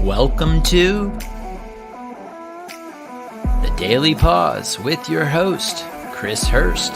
Welcome to The Daily Pause with your host, Kris Hurst.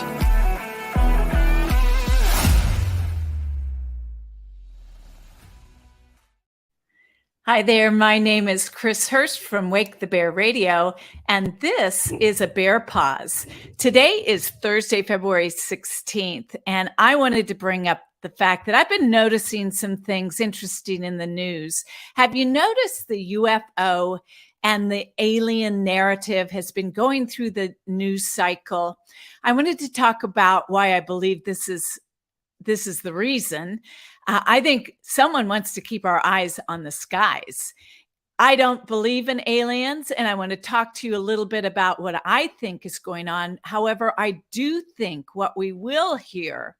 Hi there, my name is Kris Hurst from Wake the Bear Radio, and this is a Bear Pause. Today is Thursday, February 16th, and I wanted to bring up the fact that I've been noticing some things interesting in the news. Have you noticed the UFO and the alien narrative has been going through the news cycle? I wanted to talk about why I believe this is the reason. I think someone wants to keep our eyes on the skies. I don't believe in aliens, and I want to talk to you a little bit about what I think is going on. However, I do think what we will hear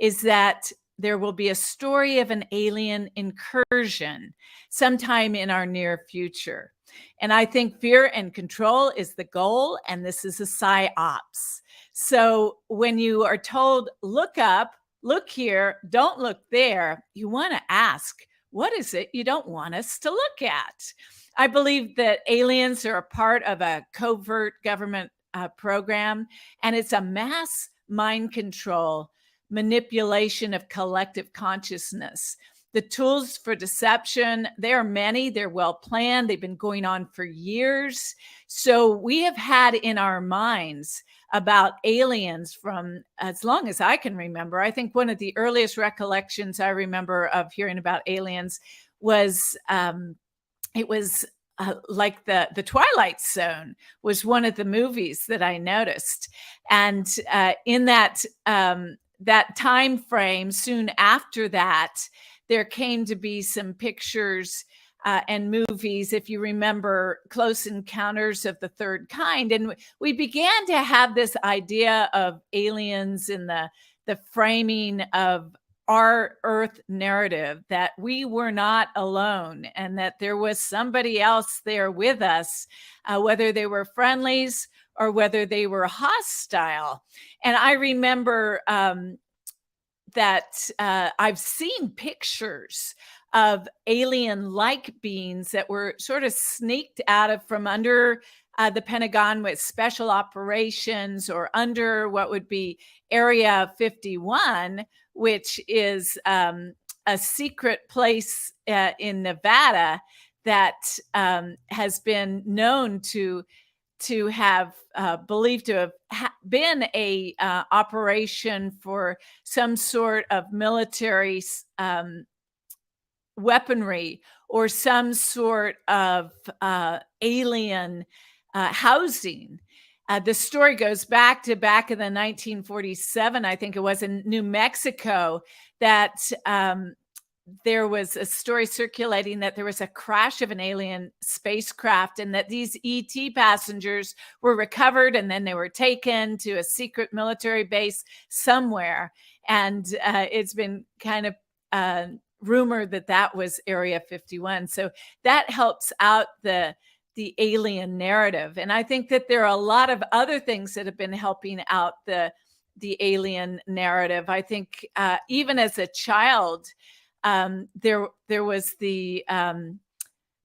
is that there will be a story of an alien incursion sometime in our near future. And I think fear and control is the goal, and this is a psy-ops. So when you are told, look up, look here, don't look there, you want to ask, what is it you don't want us to look at? I believe that aliens are a part of a covert government program, and it's a mass mind control manipulation of collective consciousness. The tools for deception, there are many, they're well planned, they've been going on for years. So we have had in our minds about aliens from as long as I can remember. I think one of the earliest recollections I remember of hearing about aliens was like the Twilight Zone was one of the movies that I noticed. And in that time frame, soon after that, there came to be some pictures and movies, if you remember, Close Encounters of the Third Kind. And we began to have this idea of aliens in the framing of our Earth narrative, that we were not alone and that there was somebody else there with us, whether they were friendlies or whether they were hostile. And I remember that I've seen pictures of alien-like beings that were sort of sneaked out from under the Pentagon with special operations, or under what would be Area 51, which is a secret place in Nevada that has been known to have believed to have been a operation for some sort of military weaponry or some sort of alien housing. The story goes back in the 1947, I think it was, in New Mexico, that there was a story circulating that there was a crash of an alien spacecraft, and that these ET passengers were recovered and then they were taken to a secret military base somewhere. And it's been kind of rumored that that was Area 51. So that helps out the alien narrative. And I think that there are a lot of other things that have been helping out the alien narrative. I think even as a child, there was the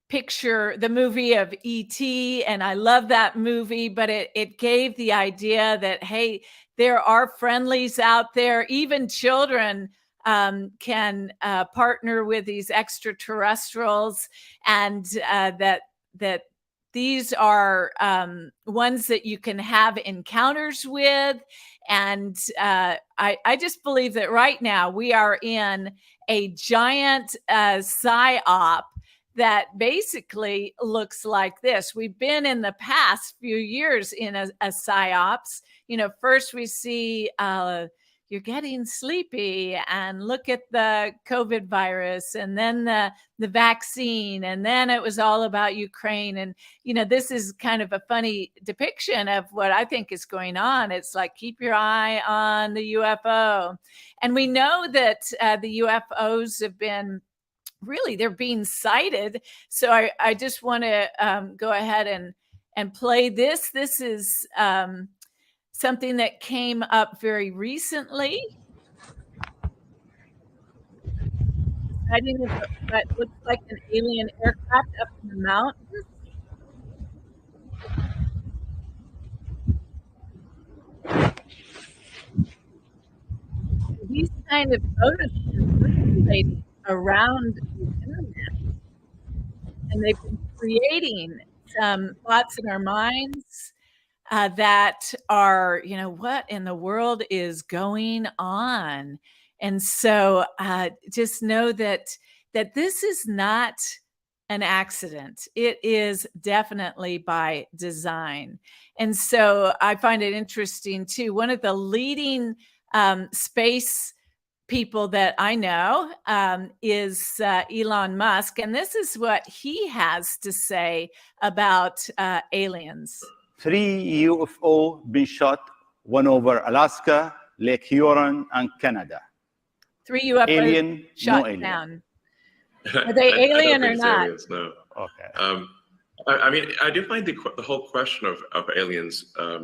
picture, the movie of E.T., and I love that movie, but it gave the idea that, hey, there are friendlies out there. Even children can partner with these extraterrestrials, and that these are ones that you can have encounters with. And I just believe that right now we are in a giant psy-op that basically looks like this. We've been in the past few years in a psy-ops. You know, first we see you're getting sleepy, and look at the COVID virus, and then the vaccine, and then it was all about Ukraine. And, you know, this is kind of a funny depiction of what I think is going on. It's like, keep your eye on the UFO. And we know that the UFOs have been they're being sighted. So I just want to go ahead and play this. This is something that came up very recently. sighting of what looks like an alien aircraft up in the mountains. These kind of photos have been circulating around the internet, and they've been creating some thoughts in our minds that are, what in the world is going on? And so just know that this is not an accident. It is definitely by design. And so I find it interesting too. One of the leading space people that I know is Elon Musk. And this is what he has to say about aliens. 3 UFO been shot, one over Alaska, Lake Huron, and Canada. 3 UFO alien, shot no alien. down. Are they alien or not? Aliens, no. Okay. I mean, I do find the whole question of aliens a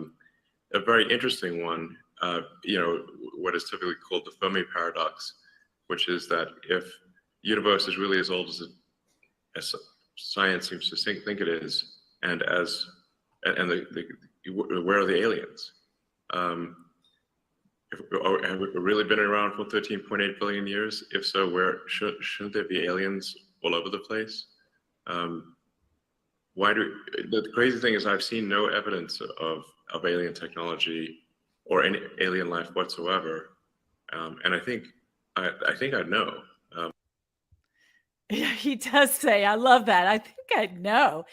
very interesting one. What is typically called the Fermi paradox, which is that if the universe is really as old as science seems to think it is, and where are the aliens? Have we really been around for 13.8 billion years? If so, where shouldn't there be aliens all over the place? The crazy thing is I've seen no evidence of alien technology or any alien life whatsoever, and I think I'd know. Yeah, he does say, I love that. I think I'd know.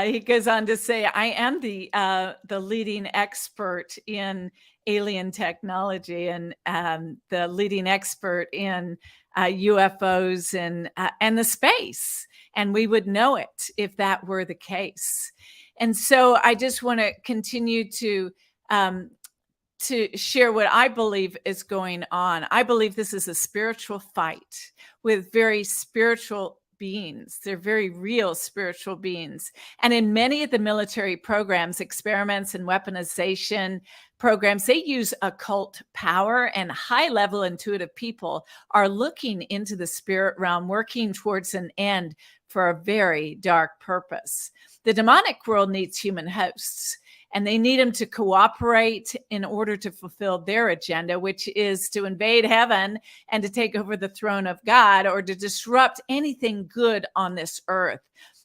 He goes on to say, I am the leading expert in alien technology and the leading expert in UFOs and the space. And we would know it if that were the case. And so I just want to continue to share what I believe is going on. I believe this is a spiritual fight with very spiritual beings. They're very real spiritual beings. And in many of the military programs, experiments and weaponization programs, they use occult power, and high-level intuitive people are looking into the spirit realm, working towards an end for a very dark purpose. The demonic world needs human hosts, and they need them to cooperate in order to fulfill their agenda, which is to invade heaven and to take over the throne of God, or to disrupt anything good on this earth.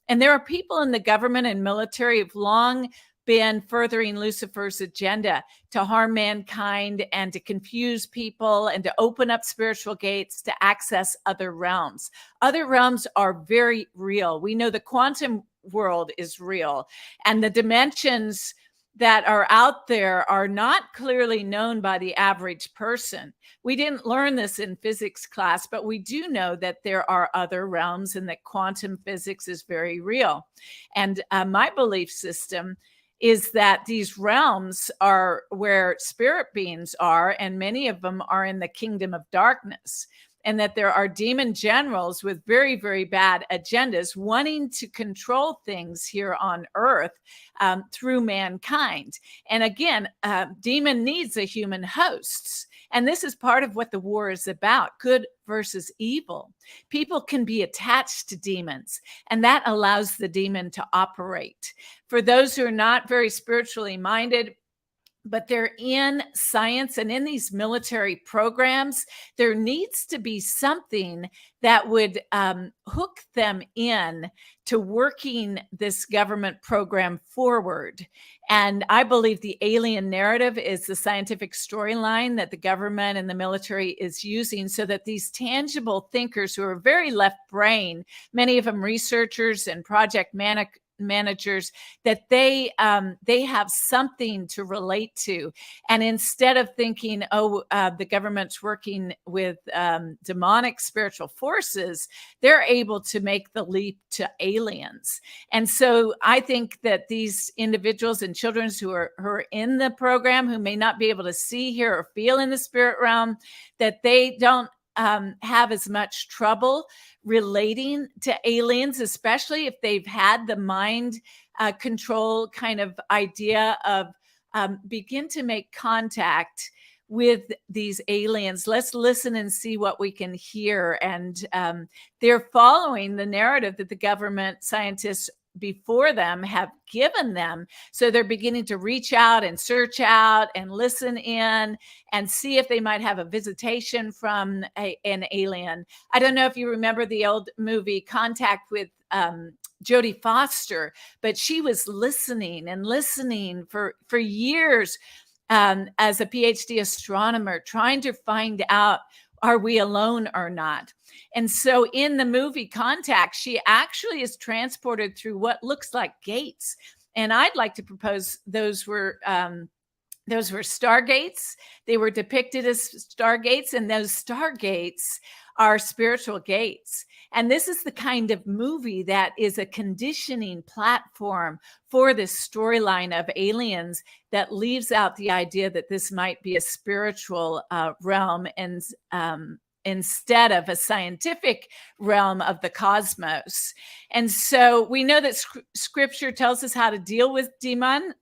And there are people in the government and military who've long been furthering Lucifer's agenda to harm mankind and to confuse people and to open up spiritual gates to access other realms. Other realms are very real. We know the quantum world is real, and the dimensions that are out there are not clearly known by the average person. We didn't learn this in physics class, but we do know that there are other realms and that quantum physics is very real. And my belief system is that these realms are where spirit beings are, and many of them are in the kingdom of darkness. And that there are demon generals with very, very bad agendas wanting to control things here on earth through mankind. And again, demon needs a human host. And this is part of what the war is about, good versus evil. People can be attached to demons, and that allows the demon to operate. For those who are not very spiritually minded, but they're in science and in these military programs, there needs to be something that would hook them in to working this government program forward. And I believe the alien narrative is the scientific storyline that the government and the military is using, so that these tangible thinkers who are very left brain, many of them researchers and project managers, that they have something to relate to. And instead of thinking, the government's working with demonic spiritual forces, they're able to make the leap to aliens. And so I think that these individuals and children who are in the program, who may not be able to see, hear, or feel in the spirit realm, that they don't have as much trouble relating to aliens, especially if they've had the mind control kind of idea of begin to make contact with these aliens. Let's listen and see what we can hear. And they're following the narrative that the government scientists before them have given them. So they're beginning to reach out and search out and listen in and see if they might have a visitation from an alien. I don't know if you remember the old movie Contact with Jodie Foster, but she was listening and listening for years as a PhD astronomer, trying to find out, are we alone or not? And so in the movie Contact, she actually is transported through what looks like gates. And I'd like to propose those were stargates. They were depicted as stargates, and those stargates are spiritual gates. And this is the kind of movie that is a conditioning platform for this storyline of aliens that leaves out the idea that this might be a spiritual realm and instead of a scientific realm of the cosmos. And so we know that scripture tells us how to deal with demons.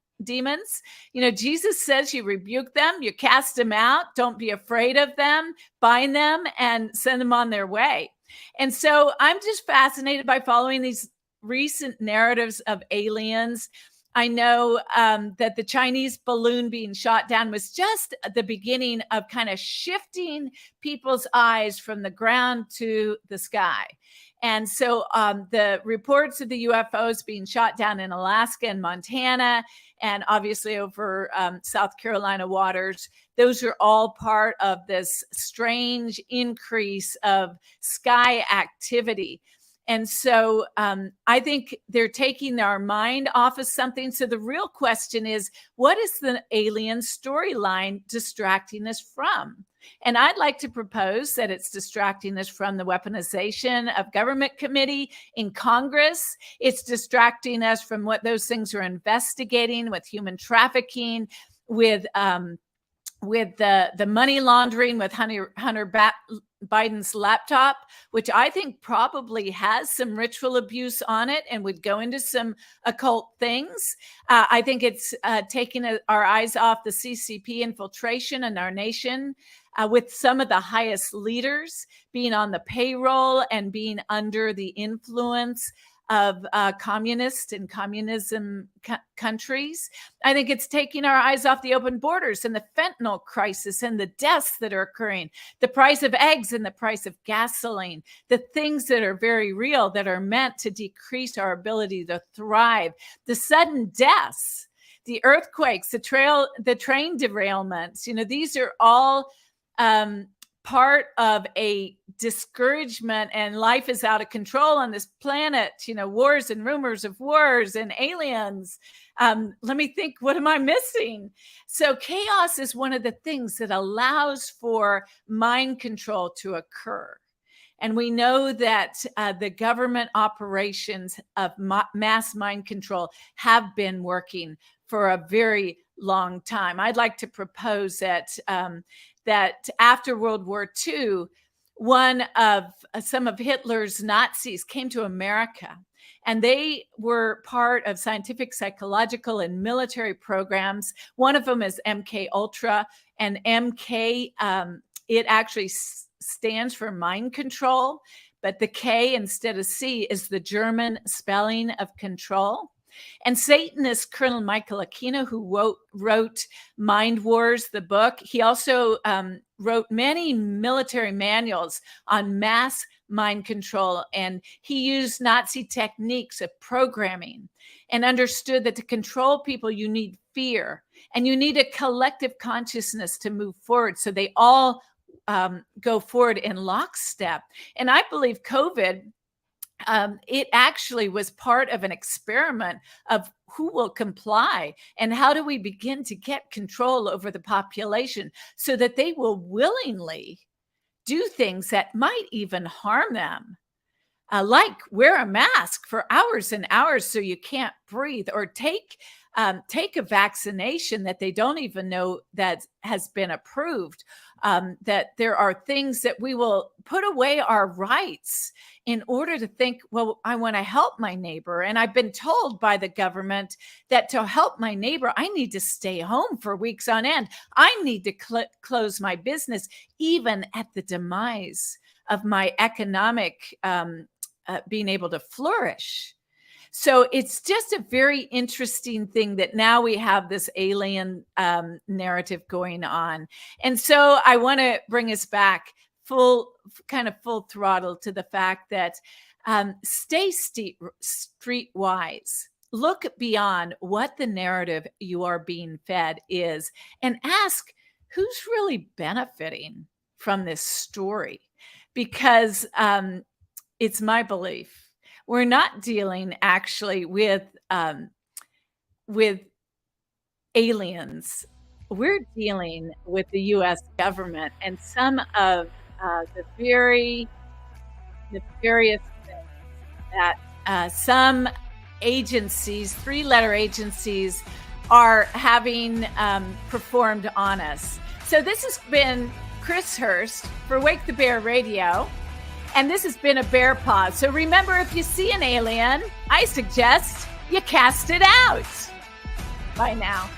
Jesus says you rebuke them, you cast them out, don't be afraid of them, bind them and send them on their way. And so I'm just fascinated by following these recent narratives of aliens. I know that the Chinese balloon being shot down was just the beginning of kind of shifting people's eyes from the ground to the sky. And so the reports of the UFOs being shot down in Alaska and Montana, and obviously over South Carolina waters, those are all part of this strange increase of sky activity. And so I think they're taking our mind off of something. So the real question is, what is the alien storyline distracting us from? And I'd like to propose that it's distracting us from the weaponization of government committee in Congress. It's distracting us from what those things are investigating with human trafficking, with the money laundering with Hunter Biden's laptop, which I think probably has some ritual abuse on it and would go into some occult things. I think it's taking our eyes off the CCP infiltration in our nation, with some of the highest leaders being on the payroll and being under the influence of communist and communism countries. I think it's taking our eyes off the open borders and the fentanyl crisis and the deaths that are occurring, the price of eggs and the price of gasoline, the things that are very real that are meant to decrease our ability to thrive, the sudden deaths, the earthquakes, the train derailments. These are all part of a discouragement, and life is out of control on this planet, wars and rumors of wars and aliens. Let me think, what am I missing? So chaos is one of the things that allows for mind control to occur. And we know that the government operations of mass mind control have been working for a very long time. I'd like to propose that that after World War II, some of Hitler's Nazis came to America, and they were part of scientific, psychological, and military programs. One of them is MK Ultra, and MK, it actually stands for mind control, but the K instead of C is the German spelling of control. And Satanist Colonel Michael Aquino, who wrote Mind Wars, the book, he also wrote many military manuals on mass mind control. And he used Nazi techniques of programming and understood that to control people, you need fear and you need a collective consciousness to move forward. So they all go forward in lockstep. And I believe COVID, it actually was part of an experiment of who will comply and how do we begin to get control over the population so that they will willingly do things that might even harm them, like wear a mask for hours and hours so you can't breathe, or take a vaccination that they don't even know that has been approved. that there are things that we will put away our rights in order to think, well, I want to help my neighbor. And I've been told by the government that to help my neighbor, I need to stay home for weeks on end. I need to close my business, even at the demise of my economic being able to flourish. So it's just a very interesting thing that now we have this alien narrative going on. And so I want to bring us back full throttle to the fact that stay streetwise. Look beyond what the narrative you are being fed is and ask who's really benefiting from this story. Because it's my belief we're not dealing actually with aliens. We're dealing with the U.S. government and some of the very nefarious things that some agencies, 3-letter agencies, are having performed on us. So this has been Kris Hurst for Wake the Bear Radio. And this has been a bear pause. So remember, if you see an alien, I suggest you cast it out. Bye now.